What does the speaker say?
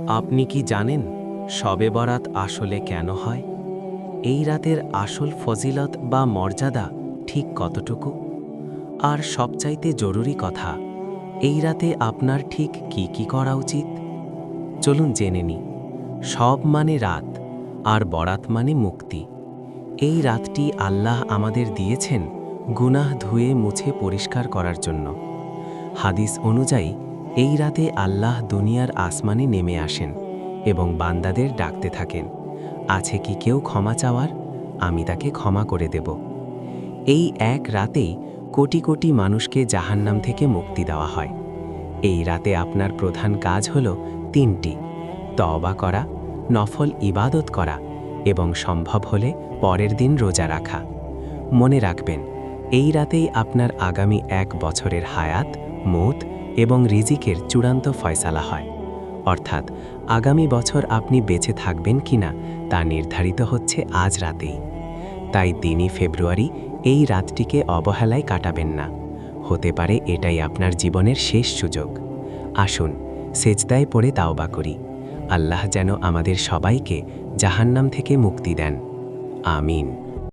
আপনি কি জানেন শবে বরাত আসলে কেন হয়? এই রাতের আসল ফজিলত বা মর্যাদা ঠিক কতটুকু? আর সবচাইতে জরুরি কথা, এই রাতে আপনার ঠিক কি কি করা উচিত? চলুন জেনে নিই। সব মানে রাত, আর বরাত মানে মুক্তি। এই রাতটি আল্লাহ আমাদের দিয়েছেন গুনাহ ধুয়ে মুছে পরিষ্কার করার জন্য। হাদিস অনুযায়ী এই রাতে আল্লাহ দুনিয়ার আসমানে নেমে আসেন এবং বান্দাদের ডাকতে থাকেন, আছে কি কেউ ক্ষমা চাওয়ার? আমি তাকে ক্ষমা করে দেব। এই এক রাতেই কোটি কোটি মানুষকে জাহান্নাম থেকে মুক্তি দেওয়া হয়। এই রাতে আপনার প্রধান কাজ হল তিনটি: তওবা করা, নফল ইবাদত করা এবং সম্ভব হলে পরের দিন রোজা রাখা। মনে রাখবেন, এই রাতেই আপনার আগামী 1 বছরের হায়াত, মৌত এবং রিজিকের চূড়ান্ত ফয়সালা হয়। অর্থাৎ আগামী বছর আপনি বেঁচে থাকবেন কিনা তা নির্ধারিত হচ্ছে আজ রাতেই। তাই 3 ফেব্রুয়ারি এই রাতটিকে অবহেলায় কাটাবেন না। হতে পারে এটাই আপনার জীবনের শেষ সুযোগ। আসুন সেজদায় পড়ে তাওবা করি। আল্লাহ যেন আমাদের সবাইকে জাহান্নাম থেকে মুক্তি দেন। আমিন।